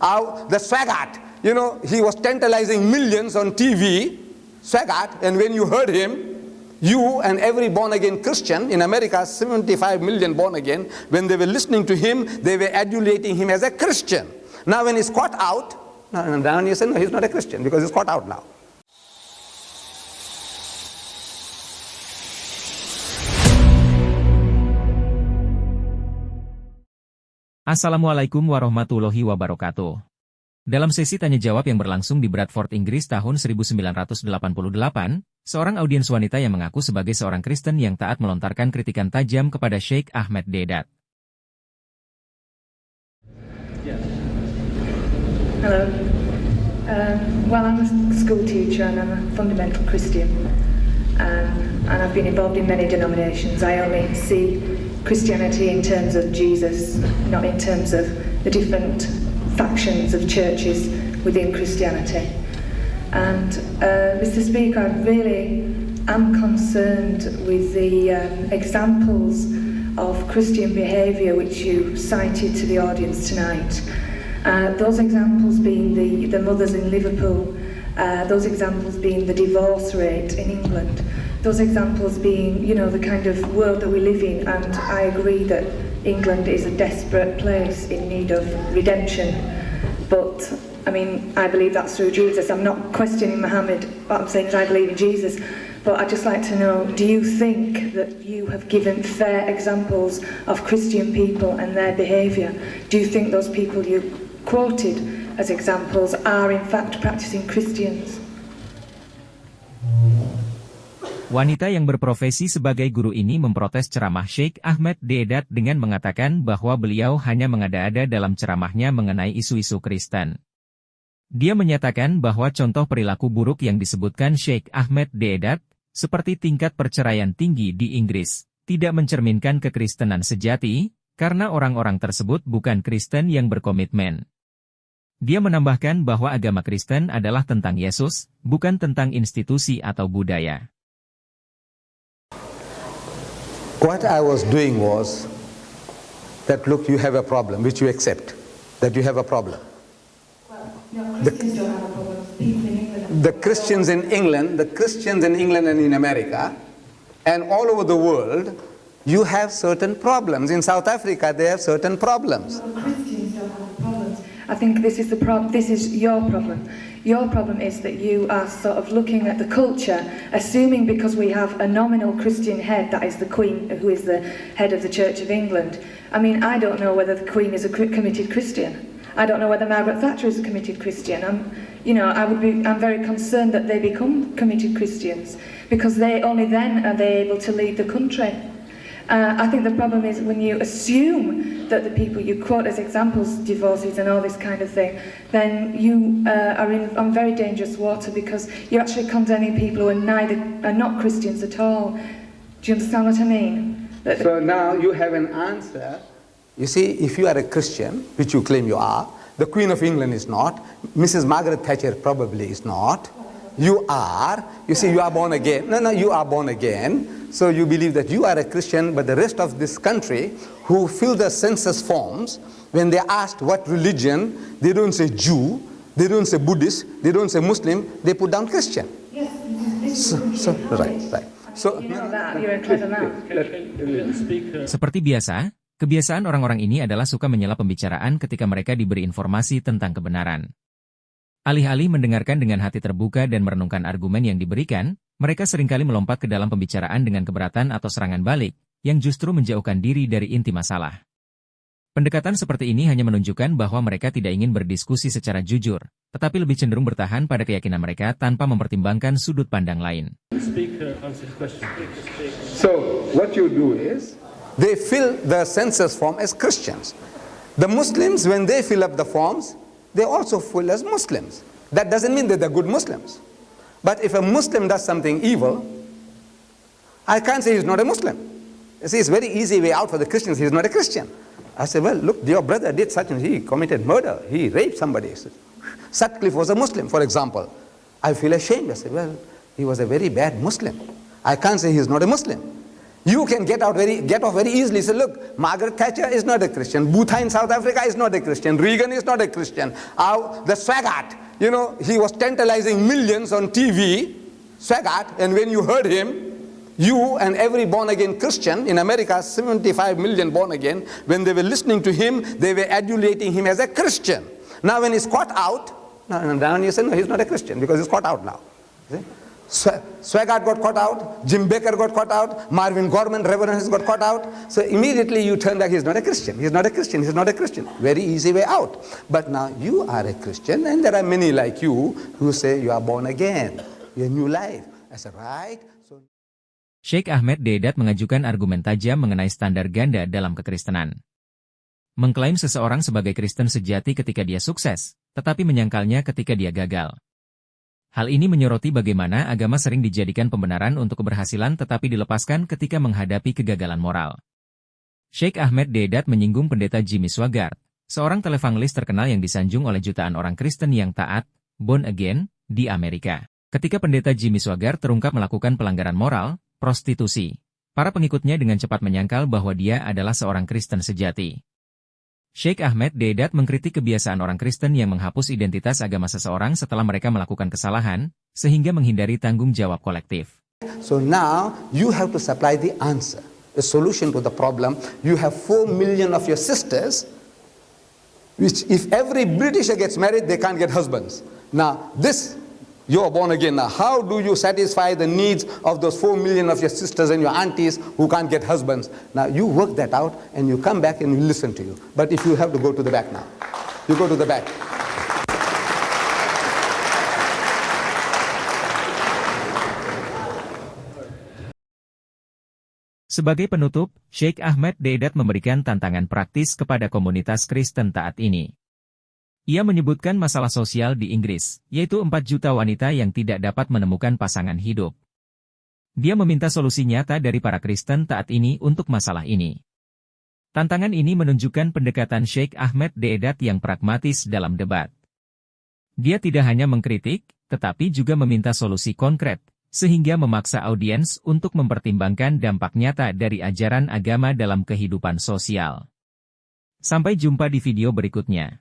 The Swaggart, he was tantalizing millions on TV, Swaggart, and when you heard him, you and every born-again Christian in America, 75 million born-again, when they were listening to him, they were adulating him as a Christian. Now when he's caught out, now you say, no, he's not a Christian because he's caught out now. Assalamualaikum warahmatullahi wabarakatuh. Dalam sesi tanya-jawab yang berlangsung di Bradford, Inggris tahun 1988, seorang audiens wanita yang mengaku sebagai seorang Kristen yang taat melontarkan kritikan tajam kepada Sheikh Ahmed Deedat. Hello. Well, I'm a school teacher and I'm a fundamental Christian. And I've been involved in many denominations. I only see Christianity in terms of Jesus, not in terms of the different factions of churches within Christianity. And Mr. Speaker, I really am concerned with the examples of Christian behaviour which you cited to the audience tonight. Those examples being the mothers in Liverpool, those examples being the divorce rate in England, those examples being, the kind of world that we live in, and I agree that England is a desperate place in need of redemption. But, I believe that's through Jesus. I'm not questioning Muhammad. What I'm saying is I believe in Jesus. But I'd just like to know, do you think that you have given fair examples of Christian people and their behaviour? Do you think those people you quoted as examples are in fact practicing Christians? Wanita yang berprofesi sebagai guru ini memprotes ceramah Sheikh Ahmed Deedat dengan mengatakan bahwa beliau hanya mengada-ada dalam ceramahnya mengenai isu-isu Kristen. Dia menyatakan bahwa contoh perilaku buruk yang disebutkan Sheikh Ahmed Deedat, seperti tingkat perceraian tinggi di Inggris, tidak mencerminkan kekristenan sejati, karena orang-orang tersebut bukan Kristen yang berkomitmen. Dia menambahkan bahwa agama Kristen adalah tentang Yesus, bukan tentang institusi atau budaya. What I was doing was that, look, you have a problem, which you accept, that you have a problem. Well, no, Christians don't have a problem. People in England The Christians in England and in America, and all over the world, you have certain problems. In South Africa, they have certain problems. No, Christians don't have problems. I think this is the problem. This is your problem. Your problem is that you are sort of looking at the culture, assuming because we have a nominal Christian head, that is the Queen, who is the head of the Church of England. I don't know whether the Queen is a committed Christian. I don't know whether Margaret Thatcher is a committed Christian. I'm very concerned that they become committed Christians, because only then are they able to lead the country. I think the problem is when you assume that the people you quote as examples, divorces and all this kind of thing, then you are on very dangerous water, because you're actually condemning people who are not Christians at all. Do you understand what I mean? So now you have an answer. You see, if you are a Christian, which you claim you are, the Queen of England is not, Mrs. Margaret Thatcher probably is not, you are, you see, you are born again. No, you are born again. So you believe that you are a Christian, but the rest of this country who fill the census forms, when they are asked what religion, they don't say Jew, they don't say Buddhist, they don't say Muslim, they put down Christian. Yes, this is right. So, you know that, you're a clever man. Seperti biasa, kebiasaan orang-orang ini adalah suka menyela pembicaraan ketika mereka diberi informasi tentang kebenaran. Alih-alih mendengarkan dengan hati terbuka dan merenungkan argumen yang diberikan, mereka seringkali melompat ke dalam pembicaraan dengan keberatan atau serangan balik, yang justru menjauhkan diri dari inti masalah. Pendekatan seperti ini hanya menunjukkan bahwa mereka tidak ingin berdiskusi secara jujur, tetapi lebih cenderung bertahan pada keyakinan mereka tanpa mempertimbangkan sudut pandang lain. So, what you do is, they fill the census form as Christians. The Muslims, when they fill up the forms, they also fill as Muslims. That doesn't mean that they're good Muslims. But if a Muslim does something evil, I can't say he's not a Muslim. You see, it's a very easy way out for the Christians. He's not a Christian. I say, well, look, your brother did such and he committed murder. He raped somebody. Sutcliffe was a Muslim, for example. I feel ashamed. I say, well, he was a very bad Muslim. I can't say he's not a Muslim. You can get off very easily. Say, look, Margaret Thatcher is not a Christian. Botha in South Africa is not a Christian. Reagan is not a Christian. The Swaggart, he was tantalizing millions on TV, Swaggart, and when you heard him, you and every born-again Christian in America, 75 million born-again, when they were listening to him, they were adulating him as a Christian. Now when he's caught out, now you say, no, he's not a Christian because he's caught out now. See? Swaggart got caught out, Jim Baker got caught out, Marvin Gorman, Reverend, has got caught out. So immediately you turn back, he's not a Christian, he's not a Christian, he's not a Christian. Very easy way out. But now you are a Christian, and there are many like you who say you are born again, you're a new life. I said, right? So Sheikh Ahmed Deedat mengajukan argumen tajam mengenai standar ganda dalam kekristenan. Mengklaim seseorang sebagai Kristen sejati ketika dia sukses, tetapi menyangkalnya ketika dia gagal. Hal ini menyoroti bagaimana agama sering dijadikan pembenaran untuk keberhasilan tetapi dilepaskan ketika menghadapi kegagalan moral. Sheikh Ahmed Deedat menyinggung pendeta Jimmy Swaggart, seorang televangelis terkenal yang disanjung oleh jutaan orang Kristen yang taat, born again, di Amerika. Ketika pendeta Jimmy Swaggart terungkap melakukan pelanggaran moral, prostitusi, para pengikutnya dengan cepat menyangkal bahwa dia adalah seorang Kristen sejati. Sheikh Ahmed Deedat mengkritik kebiasaan orang Kristen yang menghapus identitas agama seseorang setelah mereka melakukan kesalahan, sehingga menghindari tanggung jawab kolektif. So now you have to supply the answer, a solution to the problem. You have 4 million of your sisters, which if every Britisher gets married, they can't get husbands. Now you're born again now. How do you satisfy the needs of those 4 million of your sisters and your aunties who can't get husbands? Now you work that out and you come back and we listen to you. But if you have to go to the back now, you go to the back. Sebagai penutup, Sheikh Ahmed Deedat memberikan tantangan praktis kepada komunitas Kristen taat ini. Ia menyebutkan masalah sosial di Inggris, yaitu 4 juta wanita yang tidak dapat menemukan pasangan hidup. Dia meminta solusi nyata dari para Kristen taat ini untuk masalah ini. Tantangan ini menunjukkan pendekatan Sheikh Ahmed Deedat yang pragmatis dalam debat. Dia tidak hanya mengkritik, tetapi juga meminta solusi konkret, sehingga memaksa audiens untuk mempertimbangkan dampak nyata dari ajaran agama dalam kehidupan sosial. Sampai jumpa di video berikutnya.